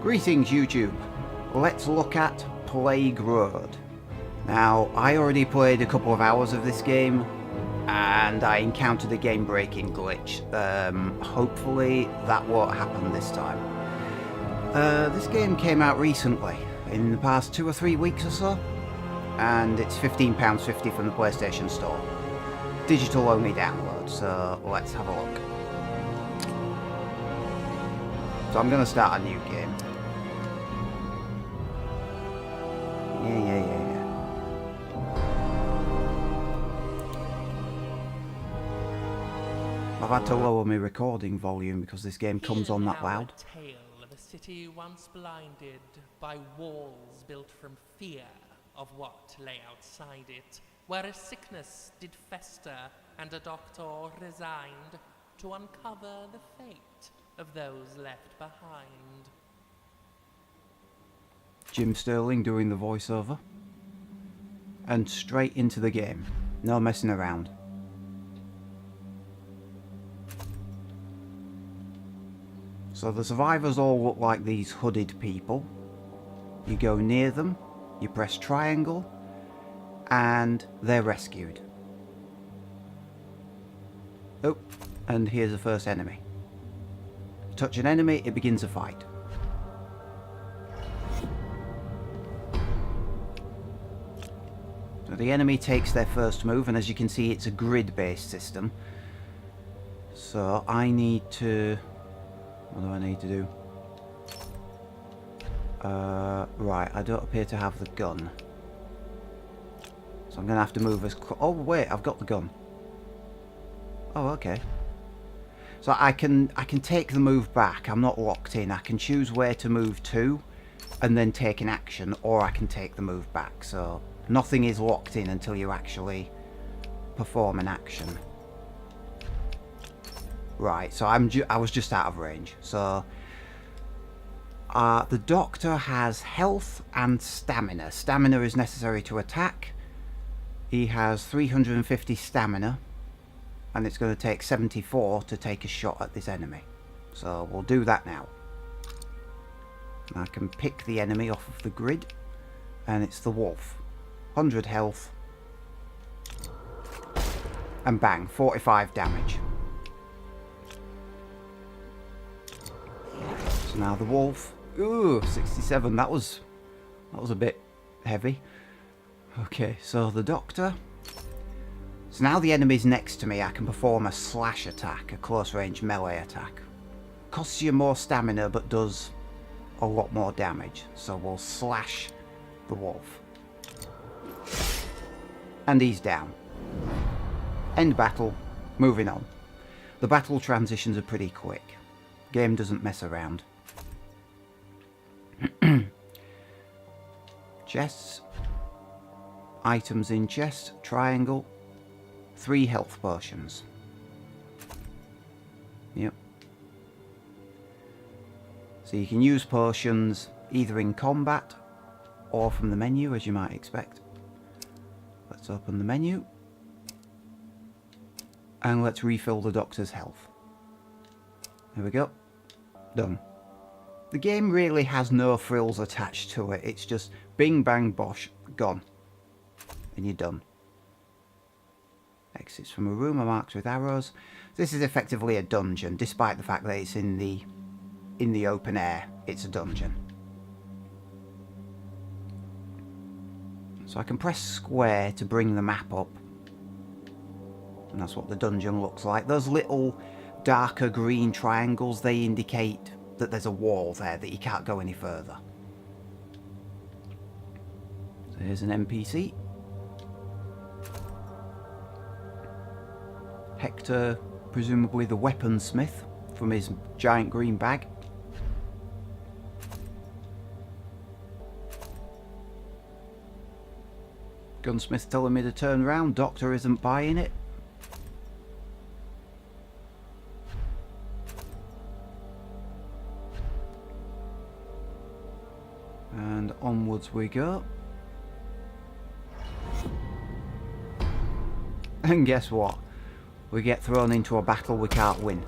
Greetings YouTube, let's look at Plague Road. Now, I already played a couple of hours of this game and I encountered a game breaking glitch. Hopefully that won't happen this time. This game came out recently, in the past 2 or 3 weeks or so, and it's £15.50 from the PlayStation Store. Digital only download, so let's have a look. So I'm going to start a new game. Yeah. I've had to lower my recording volume because this game comes on that loud. A tale of a city once blinded by walls built from fear of what lay outside it, where a sickness did fester and a doctor resigned to uncover the fate of those left behind. Jim Sterling doing the voiceover. And straight into the game. No messing around. So the survivors all look like these hooded people. You go near them, you press triangle, and they're rescued. Oh, and here's the first enemy. Touch an enemy, it begins a fight. So the enemy takes their first move, and as you can see it's a grid-based system. So I need to... what do I need to do? Right, I don't appear to have the gun. So I'm going to have to move as... oh wait, I've got the gun. Oh, okay. So I can take the move back. I'm not locked in. I can choose where to move to and then take an action, or I can take the move back. So nothing is locked in until you actually perform an action. Right, so I was just out of range. So the doctor has health and stamina. Stamina is necessary to attack. He has 350 stamina. And it's going to take 74 to take a shot at this enemy. So we'll do that now. And I can pick the enemy off of the grid. And it's the wolf. 100 health. And bang, 45 damage. So now the wolf. Ooh, 67. That was a bit heavy. Okay, so the doctor. So now the enemy's next to me, I can perform a slash attack, a close range melee attack. Costs you more stamina but does a lot more damage. So we'll slash the wolf. And he's down. End battle, moving on. The battle transitions are pretty quick. Game doesn't mess around. Chests. Items in chest, triangle. 3 health potions. Yep. So you can use potions either in combat or from the menu, as you might expect. Let's open the menu. And let's refill the doctor's health. There we go. Done. The game really has no frills attached to it. It's just bing bang bosh, gone. And you're done. Exits from a room are marked with arrows. This is effectively a dungeon, despite the fact that it's in the open air. It's a dungeon. So I can press square to bring the map up. And that's what the dungeon looks like. Those little darker green triangles, they indicate that there's a wall there, that you can't go any further. So here's an NPC. Hector, presumably the weaponsmith, from his giant green bag. Gunsmith telling me to turn around. Doctor isn't buying it. And onwards we go. And guess what? We get thrown into a battle we can't win.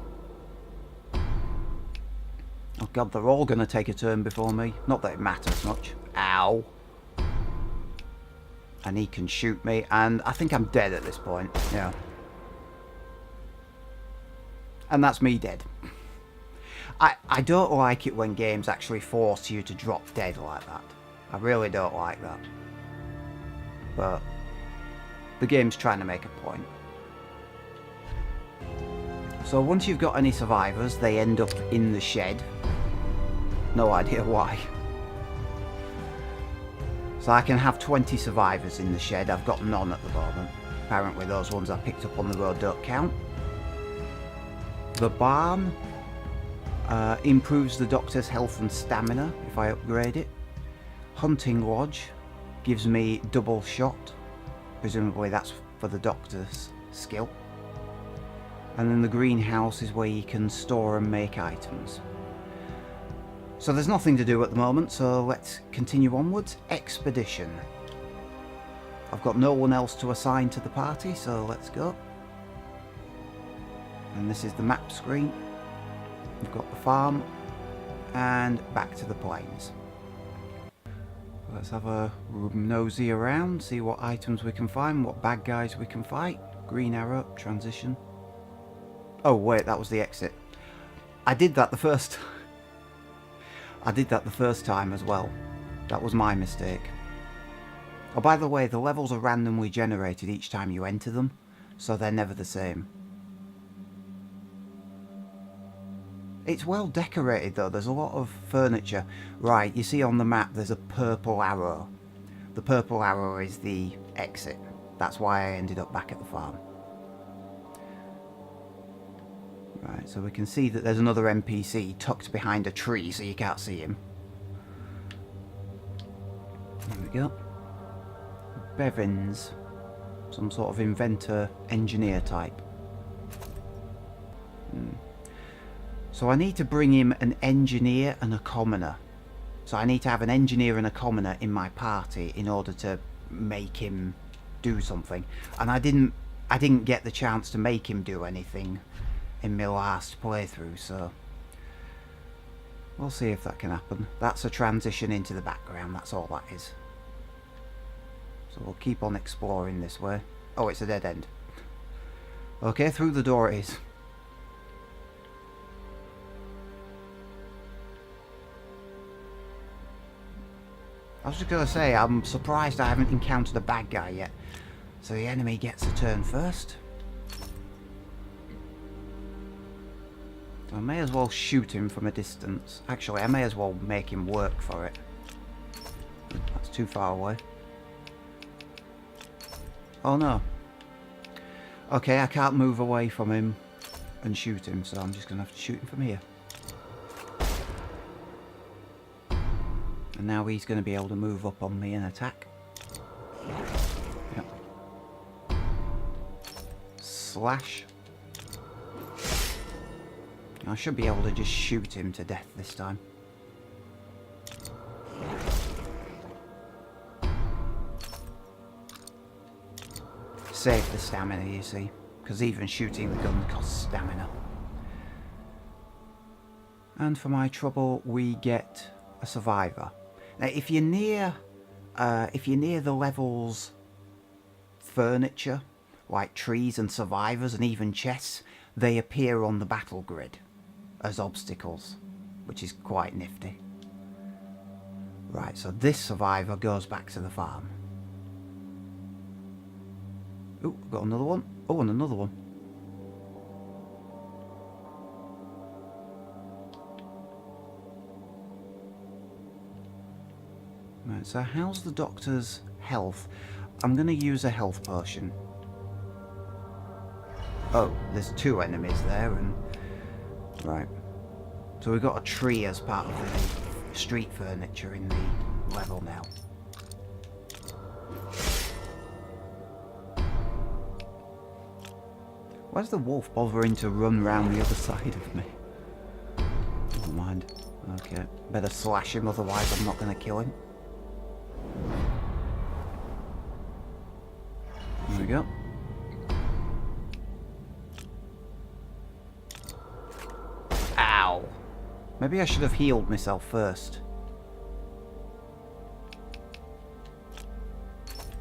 God, they're all going to take a turn before me. Not that it matters much. Ow. And he can shoot me, and I think I'm dead at this point. Yeah. And that's me dead. I don't like it when games actually force you to drop dead like that. I really don't like that. But the game's trying to make a point. So once you've got any survivors, they end up in the shed. No idea why. So I can have 20 survivors in the shed. I've got none at the moment. Apparently those ones I picked up on the road don't count. The barn improves the doctor's health and stamina if I upgrade it. Hunting lodge gives me double shot. Presumably that's for the doctor's skill. And then the greenhouse is where you can store and make items. So there's nothing to do at the moment, so let's continue onwards. Expedition. I've got no one else to assign to the party, so let's go. And this is the map screen. We've got the farm and back to the plains. Let's have a nosy around, see what items we can find, what bad guys we can fight. Green arrow, transition. Oh wait, that was the exit. I did that the first time as well. That was my mistake. Oh, by the way, the levels are randomly generated each time you enter them, so they're never the same. It's well decorated though, there's a lot of furniture. Right, you see on the map there's a purple arrow. The purple arrow is the exit. That's why I ended up back at the farm. Right, so we can see that there's another NPC tucked behind a tree so you can't see him. There we go. Bevins. Some sort of inventor, engineer type. So I need to bring him an engineer and a commoner. So I need to have an engineer and a commoner in my party in order to make him do something. And I didn't get the chance to make him do anything in my last playthrough, so we'll see if that can happen. That's a transition into the background, that's all that is. So we'll keep on exploring this way. Oh, it's a dead end. Okay, through the door it is. I was just going to say, I'm surprised I haven't encountered a bad guy yet. So the enemy gets a turn first. I may as well shoot him from a distance. Actually, I may as well make him work for it. That's too far away. Oh no. Okay, I can't move away from him and shoot him, so I'm just going to have to shoot him from here. And now he's going to be able to move up on me and attack. Yep. Slash. I should be able to just shoot him to death this time. Save the stamina, you see, because even shooting the gun costs stamina. And for my trouble, we get a survivor. Now, if you're near the level's furniture, like trees and survivors and even chests, they appear on the battle grid as obstacles, which is quite nifty. Right, so this survivor goes back to the farm. Oh, got another one. Oh, and another one. Right, so how's the doctor's health? I'm going to use a health potion. Oh, there's two enemies there, and... Right. So we've got a tree as part of the street furniture in the level now. Why's the wolf bothering to run round the other side of me? Never mind. Okay. Better slash him, otherwise I'm not going to kill him. There we go. Maybe I should have healed myself first.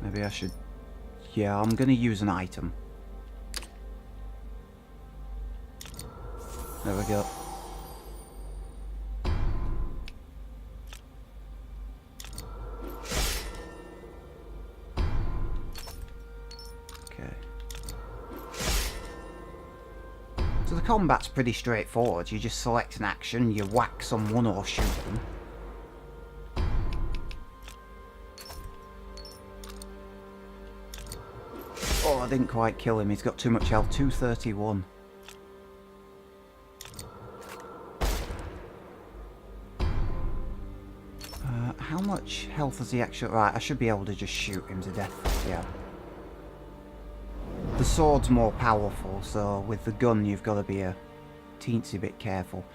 Maybe I should... Yeah, I'm going to use an item. There we go. Okay. So the combat's pretty straightforward. You just select an action, you whack someone or shoot them. Oh, I didn't quite kill him. He's got too much health. 231. How much health has he actually... Right, I should be able to just shoot him to death. Yeah. The sword's more powerful, so with the gun you've got to be a teensy bit careful.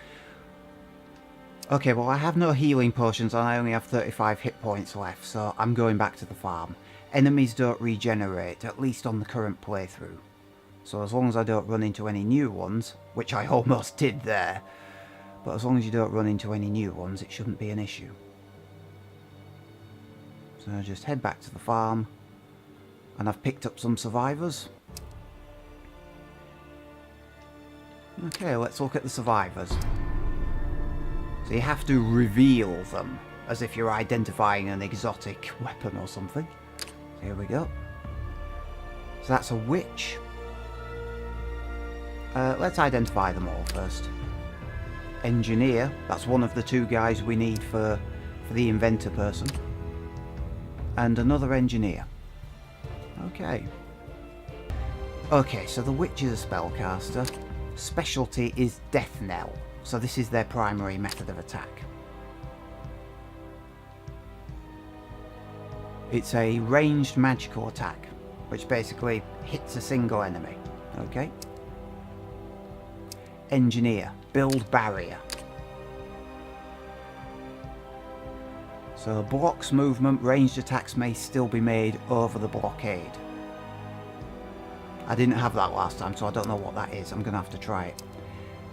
Okay, well I have no healing potions and I only have 35 hit points left, so I'm going back to the farm. Enemies don't regenerate, at least on the current playthrough. So as long as I don't run into any new ones, which I almost did there, but as long as you don't run into any new ones, it shouldn't be an issue. So just head back to the farm, and I've picked up some survivors. Okay, let's look at the survivors. So you have to reveal them, as if you're identifying an exotic weapon or something. Here we go. So that's a witch. Let's identify them all first. Engineer, that's one of the two guys we need for the inventor person. And another engineer. Okay. Okay, so the witch is a spellcaster. Specialty is Death Knell, so this is their primary method of attack. It's a ranged magical attack, which basically hits a single enemy. Okay. Engineer, build barrier. So blocks movement, ranged attacks may still be made over the blockade. I didn't have that last time, so I don't know what that is. I'm going to have to try it.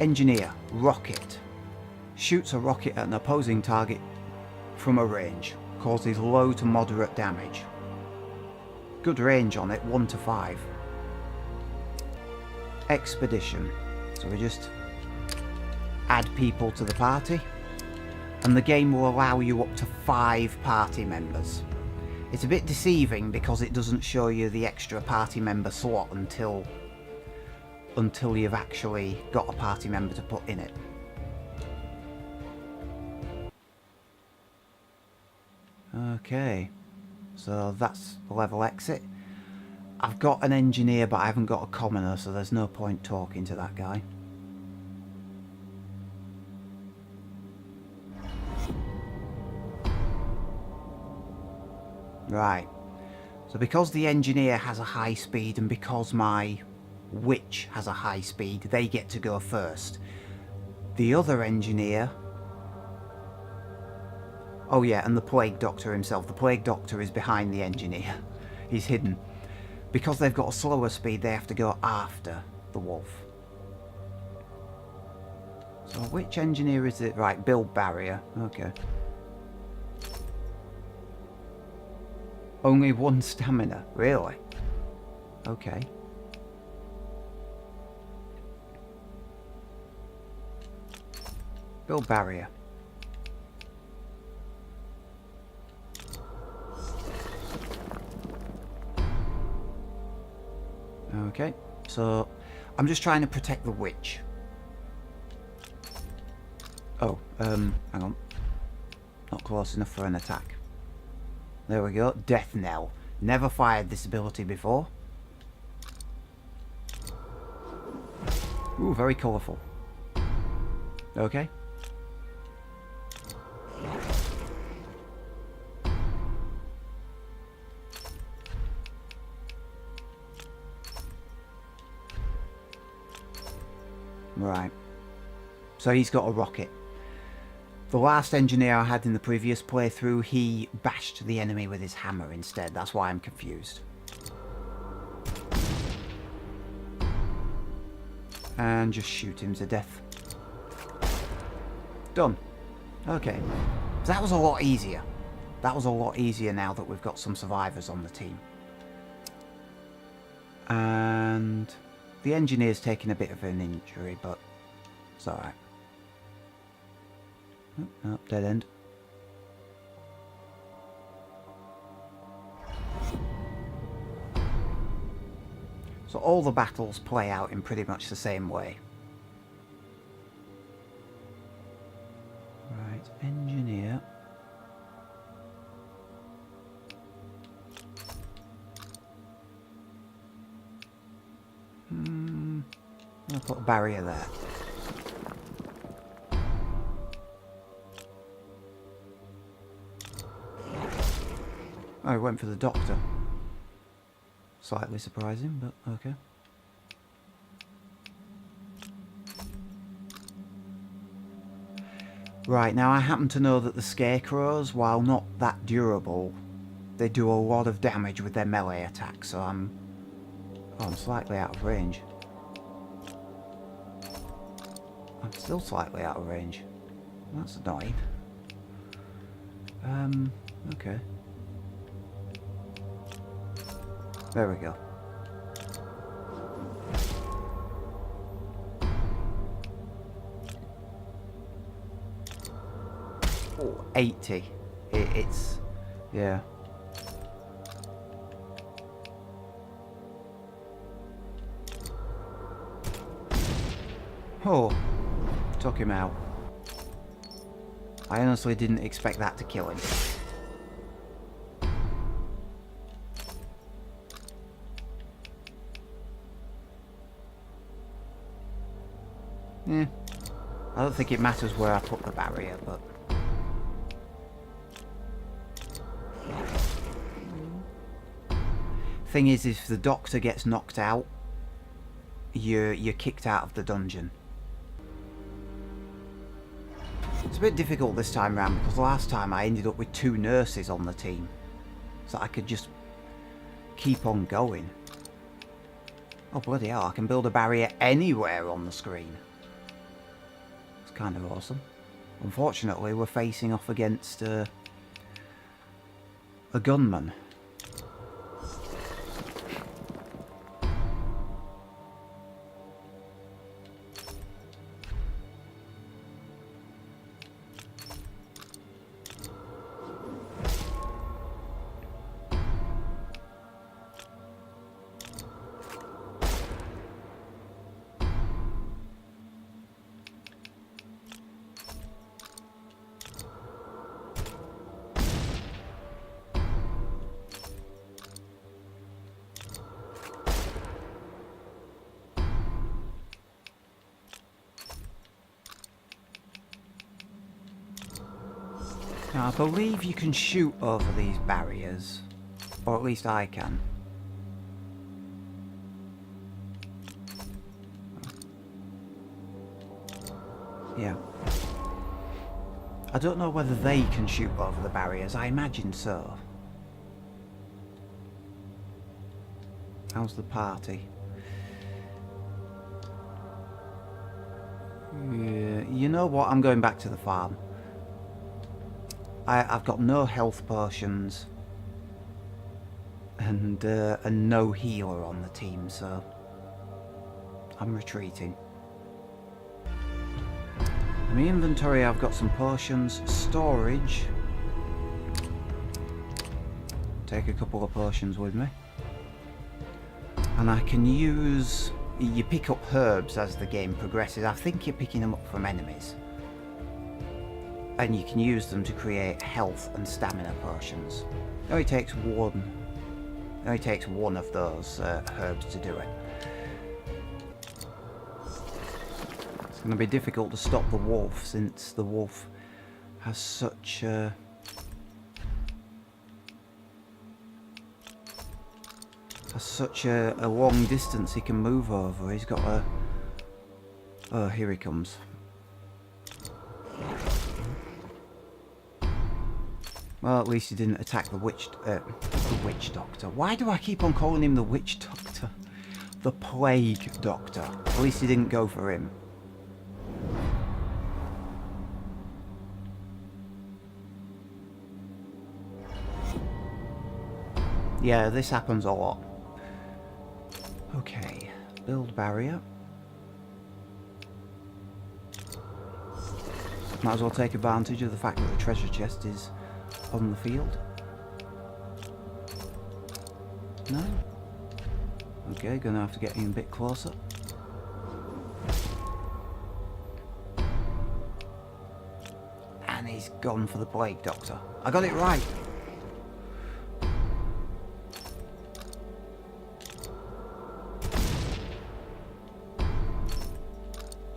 Engineer, rocket. Shoots a rocket at an opposing target from a range. Causes low to moderate damage. Good range on it, 1 to 5. Expedition. So we just add people to the party. And the game will allow you up to 5 party members. It's a bit deceiving because it doesn't show you the extra party member slot until you've actually got a party member to put in it. Okay, so that's the level exit. I've got an engineer but I haven't got a commoner, so there's no point talking to that guy. Right, so because the engineer has a high speed and because my witch has a high speed, they get to go first. The other engineer... Oh yeah, and the plague doctor himself. The plague doctor is behind the engineer. He's hidden. Because they've got a slower speed, they have to go after the wolf. So which engineer is it? Right, build barrier. Okay. Only 1 stamina, really? Okay. Build barrier. Okay, so I'm just trying to protect the witch. Oh, hang on. Not close enough for an attack. There we go. Death Knell. Never fired this ability before. Ooh, very colourful. Okay. Right. So he's got a rocket. The last engineer I had in the previous playthrough, he bashed the enemy with his hammer instead. That's why I'm confused. And just shoot him to death. Done. Okay. That was a lot easier. That was a lot easier now that we've got some survivors on the team. And the engineer's taking a bit of an injury, but it's alright. Oh, no, dead end. So all the battles play out in pretty much the same way. Right, engineer. I'll put a barrier there. Oh, he went for the doctor. Slightly surprising, but okay. Right, now I happen to know that the scarecrows, while not that durable, they do a lot of damage with their melee attacks, so I'm slightly out of range. I'm still slightly out of range. That's annoying. Okay. There we go. Oh, 80. It's... yeah. Oh, took him out. I honestly didn't expect that to kill him. Yeah. I don't think it matters where I put the barrier, but... thing is, if the doctor gets knocked out, you're kicked out of the dungeon. It's a bit difficult this time round because last time I ended up with 2 nurses on the team, so I could just keep on going. Oh bloody hell, I can build a barrier anywhere on the screen. It's kind of awesome. Unfortunately, we're facing off against a gunman. Now, I believe you can shoot over these barriers, or at least I can. Yeah. I don't know whether they can shoot over the barriers, I imagine so. How's the party? Yeah, you know what, I'm going back to the farm. I've got no health potions and no healer on the team, so I'm retreating. In my inventory I've got some potions, storage. Take a couple of potions with me. And I can use... you pick up herbs as the game progresses. I think you're picking them up from enemies. And you can use them to create health and stamina potions. It only takes one. It only takes one of those herbs to do it. It's going to be difficult to stop the wolf, since the wolf has such a long distance he can move over. He's got a... oh, here he comes. Well, at least he didn't attack the witch doctor. Why do I keep on calling him the witch doctor? The plague doctor. At least he didn't go for him. Yeah, this happens a lot. Okay, build barrier. Might as well take advantage of the fact that the treasure chest is on the field. No? Okay, gonna have to get in a bit closer. And he's gone for the plague doctor. I got it right!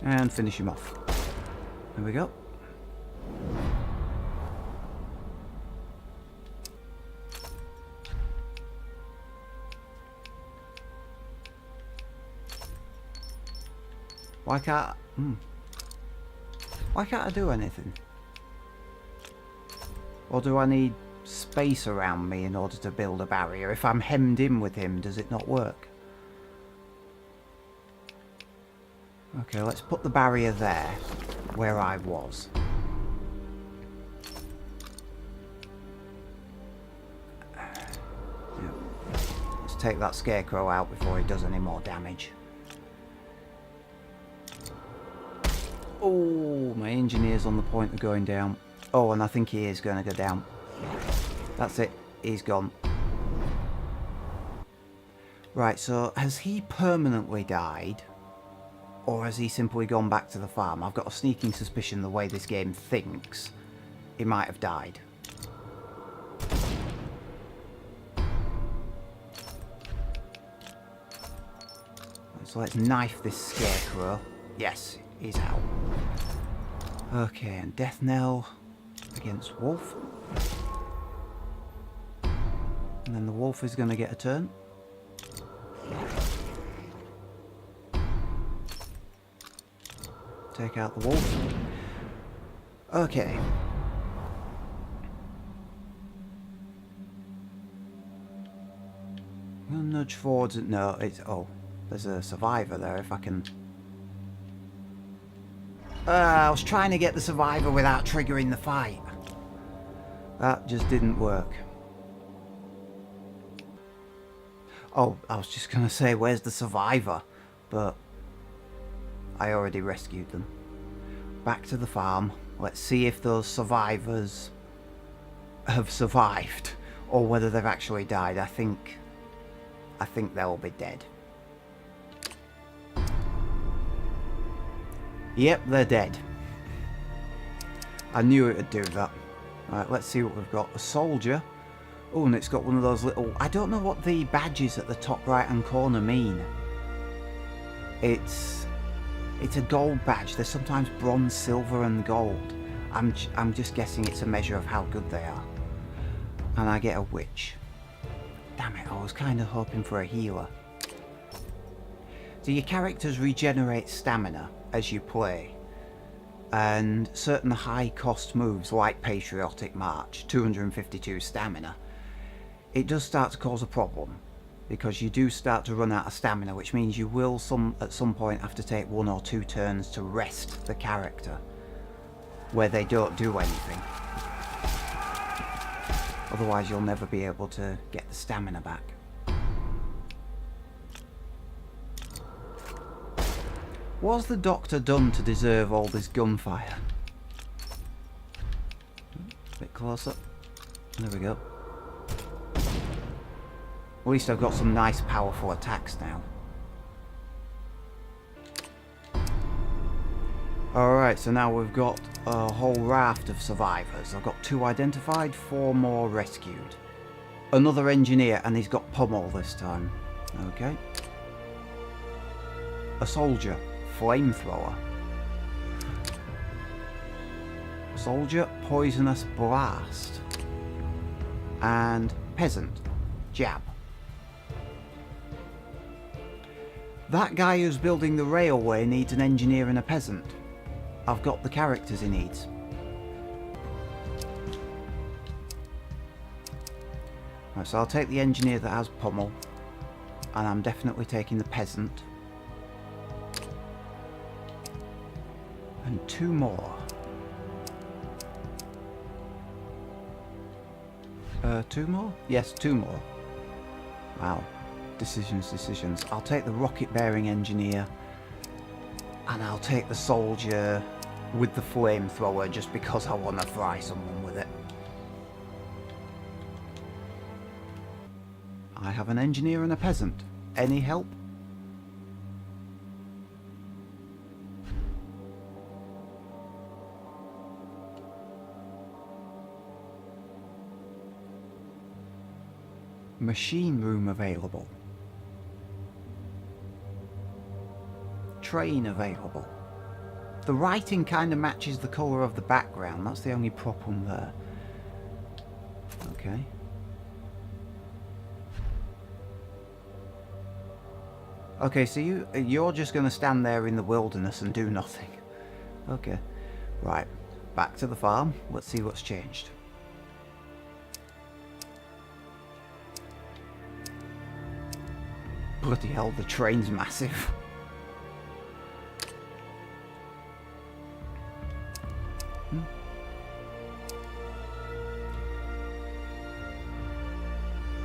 And finish him off. There we go. Why can't I do anything? Or do I need space around me in order to build a barrier? If I'm hemmed in with him, does it not work? Okay, let's put the barrier there, where I was. Let's take that scarecrow out before he does any more damage. Oh, my engineer's on the point of going down. Oh, and I think he is going to go down. That's it. He's gone. Right, so has he permanently died? Or has he simply gone back to the farm? I've got a sneaking suspicion the way this game thinks he might have died. So let's knife this scarecrow. Yes, he's out. Okay, and Death Knell against Wolf. And then the Wolf is going to get a turn. Take out the Wolf. Okay. I'm going to nudge forwards. No, it's... Oh, there's a survivor there if I can... I was trying to get the survivor without triggering the fight. That just didn't work. Oh, I was just going to say, where's the survivor? But I already rescued them. Back to the farm. Let's see if those survivors have survived or whether they've actually died. I think they'll be dead. Yep, they're dead. I knew it would do that. Right, let's see what we've got. A soldier. Oh, and it's got one of those little... I don't know what the badges at the top right-hand corner mean. It's a gold badge. They're sometimes bronze, silver, and gold. I'm just guessing it's a measure of how good they are. And I get a witch. Damn it, I was kind of hoping for a healer. Do your characters regenerate stamina as you play? And certain high-cost moves like Patriotic March, 252 stamina, it does start to cause a problem. Because you do start to run out of stamina, which means you will at some point have to take 1 or 2 turns to rest the character, where they don't do anything. Otherwise you'll never be able to get the stamina back. What's the doctor done to deserve all this gunfire? A bit closer. There we go. At least I've got some nice powerful attacks now. Alright, so now we've got a whole raft of survivors. I've got 2 identified, 4 more rescued. Another engineer, and he's got pummel this time. Okay. A soldier. Flamethrower. Soldier. Poisonous blast. And peasant. Jab. That guy who's building the railway needs an engineer and a peasant. I've got the characters he needs. Right, so I'll take the engineer that has pummel. And I'm definitely taking the peasant. And 2 more. 2 more? Yes, 2 more. Wow. Decisions. I'll take the rocket bearing engineer. And I'll take the soldier with the flamethrower just because I want to fry someone with it. I have an engineer and a peasant. Any help? Machine room available. Train available. The writing kind of matches the colour of the background. That's the only problem there. Okay. Okay, so you're just going to stand there in the wilderness and do nothing. Okay. Right. Back to the farm. Let's see what's changed. Bloody hell, the train's massive.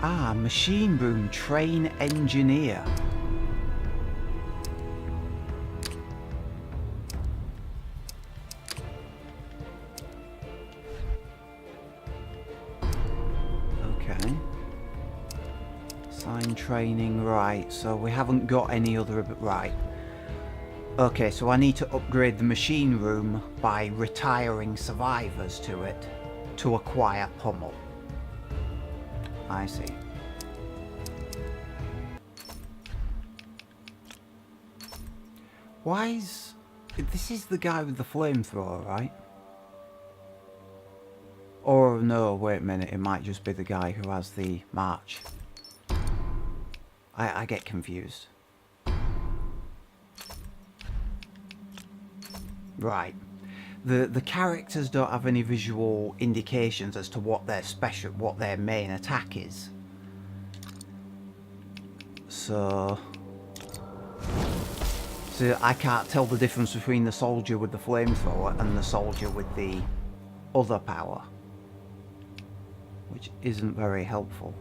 Ah, machine room train engineer. Okay. Sign training, right, so we haven't got any other, right. Okay, so I need to upgrade the machine room by retiring survivors to it to acquire pommel. I see. Why is... This is the guy with the flamethrower, right? Or no, wait a minute, it might just be the guy who has the march. I get confused. Right. The characters don't have any visual indications as to what their main attack is. So I can't tell the difference between the soldier with the flamethrower and the soldier with the other power, which isn't very helpful.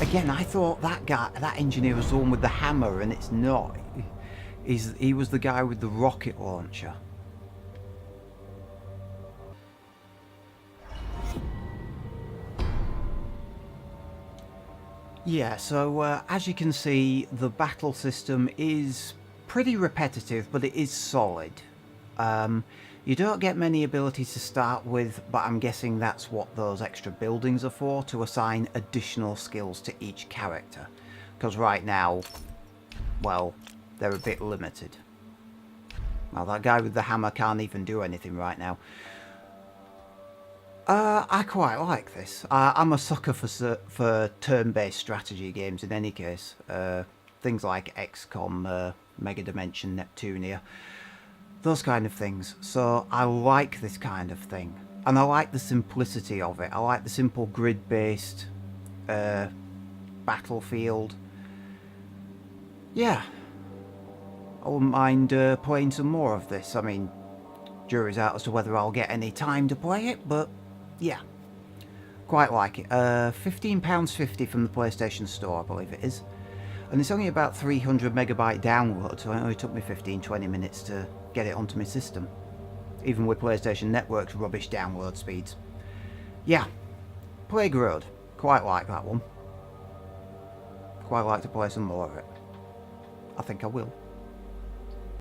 Again, I thought that engineer was the one with the hammer, and it's not. He was the guy with the rocket launcher. Yeah, so as you can see, the battle system is pretty repetitive, but it is solid. You don't get many abilities to start with, but I'm guessing that's what those extra buildings are for, to assign additional skills to each character. Because right now, well, they're a bit limited. Well, that guy with the hammer can't even do anything right now. I quite like this. I'm a sucker for turn-based strategy games in any case. Things like XCOM, Mega Dimension, Neptunia. Those kind of things. So I like this kind of thing. And I like the simplicity of it. I like the simple grid-based battlefield. Yeah. I wouldn't mind playing some more of this. I mean, jury's out as to whether I'll get any time to play it, but yeah. Quite like it. £15.50 from the PlayStation Store, I believe it is. And it's only about 300 megabyte download, so it only took me 15-20 minutes to get it onto my system. Even with PlayStation Network's rubbish download speeds. Yeah. Plague Road. Quite like that one. Quite like to play some more of it. I think I will.